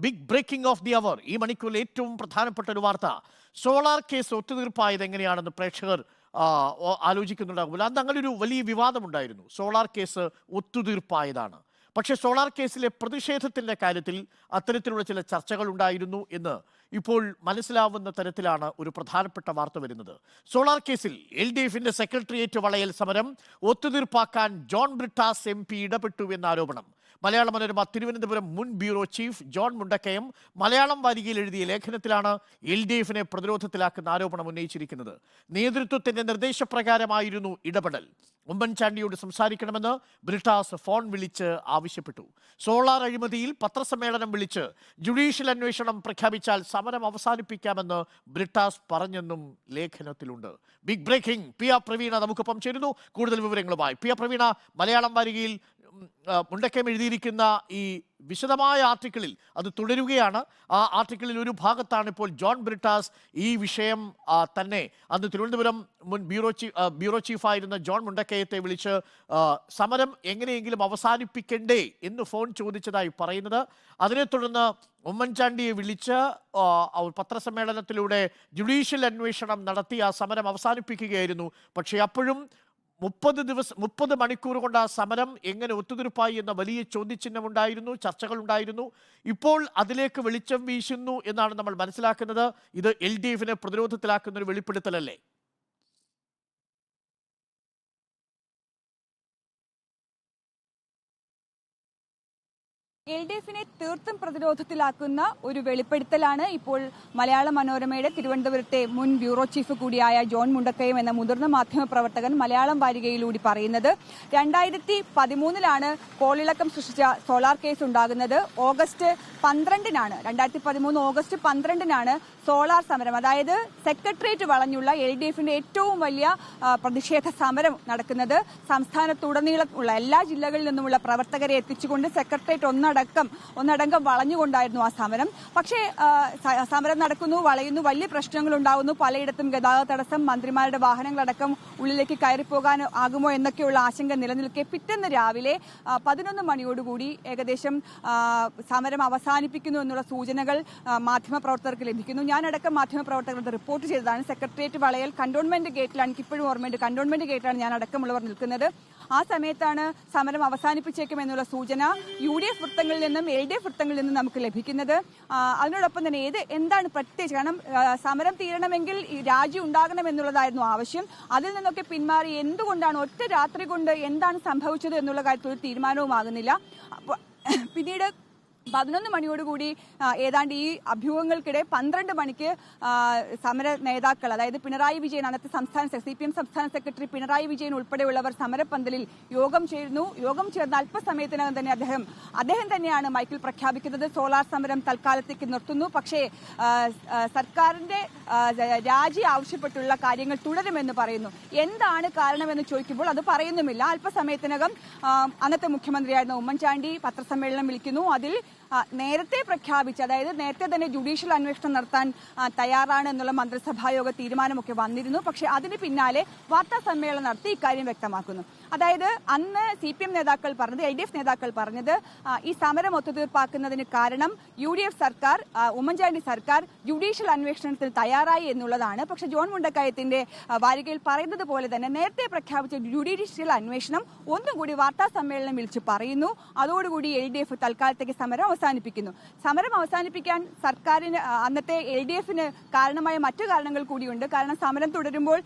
Big breaking of the hour. ഈ മണിക്കൂറിൽ ഏറ്റവും പ്രധാനപ്പെട്ട ഒരു വാർത്ത. സോളാർ കേസ് ഒത്തുതീർപ്പായത് എങ്ങനെയാണെന്ന് പ്രേക്ഷകർ ആലോചിക്കുന്നുണ്ടാകുമല്ലോ. അന്ന് അങ്ങനെ ഒരു വലിയ വിവാദമുണ്ടായിരുന്നു. Solar case ഒത്തുതീർപ്പായതാണ്. പക്ഷേ സോളാർ കേസിലെ പ്രതിഷേധത്തിൻ്റെ കാര്യത്തിൽ അത്തരത്തിലുള്ള ചില ചർച്ചകൾ ഉണ്ടായിരുന്നു എന്ന് ഇപ്പോൾ മനസ്സിലാവുന്ന തരത്തിലാണ് ഒരു പ്രധാനപ്പെട്ട വാർത്ത വരുന്നത്. സോളാർ കേസിൽ LDFിൻ്റെ സെക്രട്ടേറിയറ്റ് വളയൽ സമരം ഒത്തുതീർപ്പാക്കാൻ ജോൺ ബ്രിട്ടാസ് MP ഇടപെട്ടു എന്ന ആരോപണം. മലയാള മനോരമ തിരുവനന്തപുരം മുൻ bureau chief John Mundakkayam Malayalam വാരികയിൽ എഴുതിയ ലേഖനത്തിലാണ് LDFിനെ പ്രതിരോധത്തിലാക്കുന്ന ആരോപണം ഉന്നയിച്ചിരിക്കുന്നത്. നേതൃത്വത്തിന്റെ നിർദ്ദേശപ്രകാരമായിരുന്നു ഇടപെടൽ. ഉമ്മൻചാണ്ടിയോട് സംസാരിക്കണമെന്ന് ബ്രിട്ടാസ് ഫോൺ വിളിച്ച് ആവശ്യപ്പെട്ടു. സോളാർ അഴിമതിയിൽ പത്രസമ്മേളനം വിളിച്ച് ജുഡീഷ്യൽ അന്വേഷണം പ്രഖ്യാപിച്ചാൽ സമരം അവസാനിപ്പിക്കാമെന്ന് ബ്രിട്ടാസ് പറഞ്ഞെന്നും ലേഖനത്തിലുണ്ട്. Big breaking. PR പ്രവീണ നമുക്കൊപ്പം ചേരുന്നു കൂടുതൽ വിവരങ്ങളുമായി. PR പ്രവീണ, മലയാളം വാരികയിൽ മുണ്ടക്കയം എഴുതിയിരിക്കുന്ന ഈ വിശദമായ ആർട്ടിക്കിളിൽ അത് തുടരുകയാണ്. ആ ആർട്ടിക്കിളിൽ ഒരു ഭാഗത്താണ് ഇപ്പോൾ ജോൺ ബ്രിട്ടാസ് ഈ വിഷയം തന്നെ അന്ന് തിരുവനന്തപുരം മുൻ ബ്യൂറോ ചീഫായിരുന്ന ജോൺ മുണ്ടക്കയത്തെ വിളിച്ച് സമരം എങ്ങനെയെങ്കിലും അവസാനിപ്പിക്കണ്ടേ എന്ന് ഫോൺ ചോദിച്ചതായി പറയുന്നത്. അതിനെ തുടർന്ന് ഉമ്മൻചാണ്ടിയെ വിളിച്ച് പത്രസമ്മേളനത്തിലൂടെ ജുഡീഷ്യൽ അന്വേഷണം നടത്തി ആ സമരം അവസാനിപ്പിക്കുകയായിരുന്നു. പക്ഷേ അപ്പോഴും 30 മണിക്കൂർ കൊണ്ട് ആ സമരം എങ്ങനെ ഒത്തുതീർപ്പായി എന്ന വലിയ ചോദ്യചിഹ്നമുണ്ടായിരുന്നു, ചർച്ചകളുണ്ടായിരുന്നു. ഇപ്പോൾ അതിലേക്ക് വെളിച്ചം വീശുന്നു എന്നാണ് നമ്മൾ മനസ്സിലാക്കുന്നത്. ഇത് LDFിനെ പ്രതിരോധത്തിലാക്കുന്ന ഒരു വെളിപ്പെടുത്തലല്ലേ? LDFിനെ തീർത്തും പ്രതിരോധത്തിലാക്കുന്ന ഒരു വെളിപ്പെടുത്തലാണ് ഇപ്പോൾ മലയാള മനോരമയുടെ തിരുവനന്തപുരത്തെ മുൻ ബ്യൂറോ ചീഫ് കൂടിയായ ജോൺ മുണ്ടക്കയം എന്ന മുതിർന്ന മാധ്യമപ്രവർത്തകൻ മലയാളം വാരികയിലൂടെ പറയുന്നത്. 2013 കോളിളക്കം സൃഷ്ടിച്ച സോളാർ കേസ് ഉണ്ടാകുന്നത്. ഓഗസ്റ്റ് 12 2013 ഓഗസ്റ്റ് 12 സോളാർ സമരം, അതായത് സെക്രട്ടേറിയറ്റ് വളഞ്ഞുള്ള LDFിന്റെ ഏറ്റവും വലിയ പ്രതിഷേധ സമരം നടക്കുന്നത്. സംസ്ഥാനത്തുടനീളമുള്ള എല്ലാ ജില്ലകളിൽ നിന്നുമുള്ള പ്രവർത്തകരെ എത്തിച്ചുകൊണ്ട് സെക്രട്ടേറിയറ്റ് ഒന്നടങ്കം വളഞ്ഞുകൊണ്ടായിരുന്നു ആ സമരം. പക്ഷേ സമരം നടക്കുന്നു, വളയുന്നു, വലിയ പ്രശ്നങ്ങൾ ഉണ്ടാകുന്നു. പലയിടത്തും ഗതാഗത തടസ്സം, മന്ത്രിമാരുടെ വാഹനങ്ങളടക്കം ഉള്ളിലേക്ക് കയറിപ്പോകാൻ ആകുമോ എന്നൊക്കെയുള്ള ആശങ്ക നിലനിൽക്കെ പിറ്റേന്ന് രാവിലെ 11 മണിയോടുകൂടി ഏകദേശം സമരം അവസാനിപ്പിക്കുന്നു എന്നുള്ള സൂചനകൾ മാധ്യമപ്രവർത്തകർക്ക് ലഭിക്കുന്നു. ഞാനടക്കം മാധ്യമപ്രവർത്തകർ റിപ്പോർട്ട് ചെയ്തതാണ്. സെക്രട്ടേറിയറ്റ് വളയൽ കന്റോൺമെന്റ് ഗേറ്റിലാണ്, എനിക്കിപ്പോഴും ഓർമ്മയുണ്ട്, കന്റോൺമെന്റ് ഗേറ്റിലാണ് ഞാൻ അടക്കമുള്ളവർ നിൽക്കുന്നത്. ആ സമയത്താണ് സമരം അവസാനിപ്പിച്ചേക്കുമെന്നുള്ള സൂചന UDF വൃത്തങ്ങളിൽ നിന്നും LDF വൃത്തങ്ങളിൽ നിന്നും നമുക്ക് ലഭിക്കുന്നത്. അതിനോടൊപ്പം തന്നെ എന്താണ് പ്രത്യേകിച്ച്, കാരണം സമരം തീരണമെങ്കിൽ രാജി ഉണ്ടാകണമെന്നുള്ളതായിരുന്നു ആവശ്യം. അതിൽ നിന്നൊക്കെ പിന്മാറി എന്തുകൊണ്ടാണ് ഒറ്റ രാത്രി കൊണ്ട് എന്താണ് സംഭവിച്ചത് എന്നുള്ള കാര്യത്തിൽ ഒരു തീരുമാനവുമാകുന്നില്ല. പിന്നീട് 11 മണിയോടുകൂടി ഏതാണ്ട് ഈ അഭ്യൂഹങ്ങൾക്കിടെ 12 മണിക്ക് സമര നേതാക്കൾ, അതായത് പിണറായി വിജയൻ, അന്നത്തെ CPM സംസ്ഥാന സെക്രട്ടറി പിണറായി വിജയൻ ഉൾപ്പെടെയുള്ളവർ സമരപ്പന്തലിൽ യോഗം ചേർന്നു. യോഗം ചേർന്ന അല്പസമയത്തിനകം തന്നെ അദ്ദേഹം തന്നെയാണ് മൈക്കിൽ പ്രഖ്യാപിക്കുന്നത് സോളാർ സമരം തൽക്കാലത്തേക്ക് നിർത്തുന്നു, പക്ഷേ സർക്കാരിന്റെ രാജി ആവശ്യപ്പെട്ടുള്ള കാര്യങ്ങൾ തുടരുമെന്ന് പറയുന്നു. എന്താണ് കാരണമെന്ന് ചോദിക്കുമ്പോൾ അത് പറയുന്നുമില്ല. അല്പസമയത്തിനകം അന്നത്തെ മുഖ്യമന്ത്രിയായിരുന്ന ഉമ്മൻചാണ്ടി പത്രസമ്മേളനം വിളിക്കുന്നു. അതിൽ നേരത്തെ പ്രഖ്യാപിച്ച, അതായത് നേരത്തെ തന്നെ ജുഡീഷ്യൽ അന്വേഷണം നടത്താൻ തയ്യാറാണ് എന്നുള്ള മന്ത്രിസഭായോഗ തീരുമാനമൊക്കെ വന്നിരുന്നു. പക്ഷേ അതിന് പിന്നാലെ വാർത്താ സമ്മേളനം നടത്തി ഇക്കാര്യം വ്യക്തമാക്കുന്നു. അതായത് അന്ന് CPM നേതാക്കൾ പറഞ്ഞത്, LDF നേതാക്കൾ പറഞ്ഞത് ഈ സമരം ഒത്തുതീർപ്പാക്കുന്നതിന് കാരണം UDF സർക്കാർ, ഉമ്മൻചാണ്ടി സർക്കാർ ജുഡീഷ്യൽ അന്വേഷണത്തിന് തയ്യാറായി എന്നുള്ളതാണ്. പക്ഷേ ജോൺ മുണ്ടക്കയത്തിന്റെ വാരികയിൽ പറയുന്നത് പോലെ തന്നെ നേരത്തെ പ്രഖ്യാപിച്ച ജുഡീഷ്യൽ അന്വേഷണം ഒന്നും കൂടി വാർത്താ സമ്മേളനം വിളിച്ച് പറയുന്നു. അതോടുകൂടി LDF തൽക്കാലത്തേക്ക് സമരം അവസാനിപ്പിക്കുന്നു. സമരം അവസാനിപ്പിക്കാൻ സർക്കാരിന്, അന്നത്തെ LDFന് കാരണമായ മറ്റു കാരണങ്ങൾ കൂടിയുണ്ട്. കാരണം സമരം തുടരുമ്പോൾ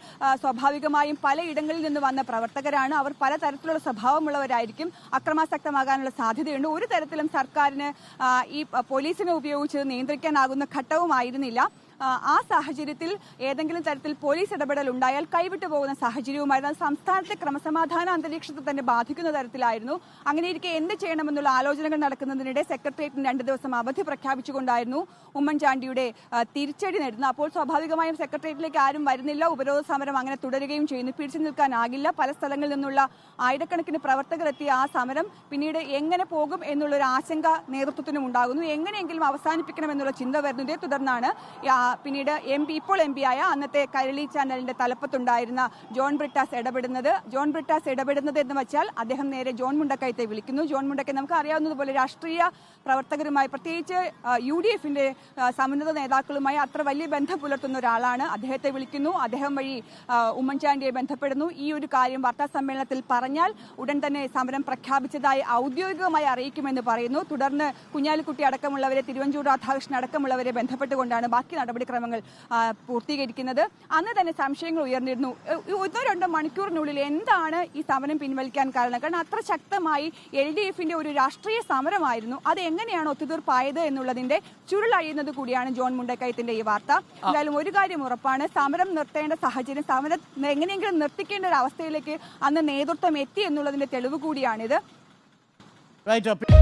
സ്വാഭാവികമായും പലയിടങ്ങളിൽ നിന്ന് വന്ന പ്രവർത്തകരാണ്. അവർ പലതരത്തിലുള്ള സ്വഭാവമുള്ളവരായിരിക്കും. അക്രമാസക്തമാകാനുള്ള സാധ്യതയുണ്ട്. ഒരു തരത്തിലും സർക്കാരിന് ഈ പോലീസിനെ ഉപയോഗിച്ച് നിയന്ത്രിക്കാനാകുന്ന ഘട്ടവുമായിരുന്നില്ല. ആ സാഹചര്യത്തിൽ ഏതെങ്കിലും തരത്തിൽ പോലീസ് ഇടപെടൽ ഉണ്ടായാൽ കൈവിട്ടു പോകുന്ന സാഹചര്യവുമായിരുന്നു. അത് സംസ്ഥാനത്തെ ക്രമസമാധാന അന്തരീക്ഷത്തെ തന്നെ ബാധിക്കുന്ന തരത്തിലായിരുന്നു. അങ്ങനെയിരിക്കെ എന്ത് ചെയ്യണമെന്നുള്ള ആലോചനകൾ നടക്കുന്നതിനിടെ സെക്രട്ടേറിയറ്റിന് 2 ദിവസം അവധി പ്രഖ്യാപിച്ചുകൊണ്ടായിരുന്നു ഉമ്മൻചാണ്ടിയുടെ തിരിച്ചടി നേടുന്നത്. അപ്പോൾ സ്വാഭാവികമായും സെക്രട്ടേറിയറ്റിലേക്ക് ആരും വരുന്നില്ല. ഉപരോധ സമരം അങ്ങനെ തുടരുകയും ചെയ്യുന്നു. പിടിച്ചു നിൽക്കാനാകില്ല. പല സ്ഥലങ്ങളിൽ നിന്നുള്ള ആയിരക്കണക്കിന് പ്രവർത്തകർ എത്തിയ ആ സമരം പിന്നീട് എങ്ങനെ പോകും എന്നുള്ളൊരു ആശങ്ക നേതൃത്വത്തിനും ഉണ്ടാകുന്നു. എങ്ങനെയെങ്കിലും അവസാനിപ്പിക്കണമെന്നുള്ള ചിന്ത വരുന്നതിനെ തുടർന്നാണ് പിന്നീട് ഇപ്പോൾ എം പി ആയ അന്നത്തെ കൈരളി ചാനലിന്റെ തലപ്പത്തുണ്ടായിരുന്ന ജോൺ ബ്രിട്ടാസ് ഇടപെടുന്നത്. ജോൺ ബ്രിട്ടാസ് ഇടപെടുന്നത് എന്ന് വെച്ചാൽ അദ്ദേഹം നേരെ ജോൺ മുണ്ടക്കയത്തെ വിളിക്കുന്നു. ജോൺ മുണ്ടക്കയ നമുക്ക് അറിയാവുന്നതുപോലെ രാഷ്ട്രീയ പ്രവർത്തകരുമായി, പ്രത്യേകിച്ച് UDFന്റെ സമുന്നത നേതാക്കളുമായി അത്ര വലിയ ബന്ധം പുലർത്തുന്ന ഒരാളാണ്. അദ്ദേഹത്തെ വിളിക്കുന്നു. അദ്ദേഹം വഴി ഉമ്മൻചാണ്ടിയെ ബന്ധപ്പെടുന്നു. ഈ ഒരു കാര്യം വാർത്താ സമ്മേളനത്തിൽ പറഞ്ഞാൽ ഉടൻ തന്നെ സമരം പ്രഖ്യാപിച്ചതായി ഔദ്യോഗികമായി അറിയിക്കുമെന്ന് പറയുന്നു. തുടർന്ന് കുഞ്ഞാലിക്കുട്ടി അടക്കമുള്ളവരെ, തിരുവഞ്ചൂർ രാധാകൃഷ്ണൻ അടക്കമുള്ളവരെ ബന്ധപ്പെട്ടുകൊണ്ടാണ് ബാക്കി നടപടിക്രമങ്ങൾ പൂർത്തീകരിക്കുന്നത്. അന്ന് തന്നെ സംശയങ്ങൾ ഉയർന്നിരുന്നു. 1-2 മണിക്കൂറിനുള്ളിൽ എന്താണ് ഈ സമരം പിൻവലിക്കാൻ കാരണം? കാരണം അത്ര ശക്തമായി LDFന്റെ ഒരു രാഷ്ട്രീയ സമരമായിരുന്നു. അത് എങ്ങനെയാണ് ഒത്തുതീർപ്പായത് എന്നുള്ളതിന്റെ ചുരുളഴിയുന്നത് കൂടിയാണ് ജോൺ മുണ്ടക്കയത്തിന്റെ ഈ വാർത്ത. എന്തായാലും ഒരു കാര്യം ഉറപ്പാണ്, സമരം നിർത്തേണ്ട സാഹചര്യം, സമരം എങ്ങനെയെങ്കിലും നിർത്തിക്കേണ്ട ഒരു അവസ്ഥയിലേക്ക് അന്ന് നേതൃത്വം എത്തി എന്നുള്ളതിന്റെ തെളിവ് കൂടിയാണിത്. Right up.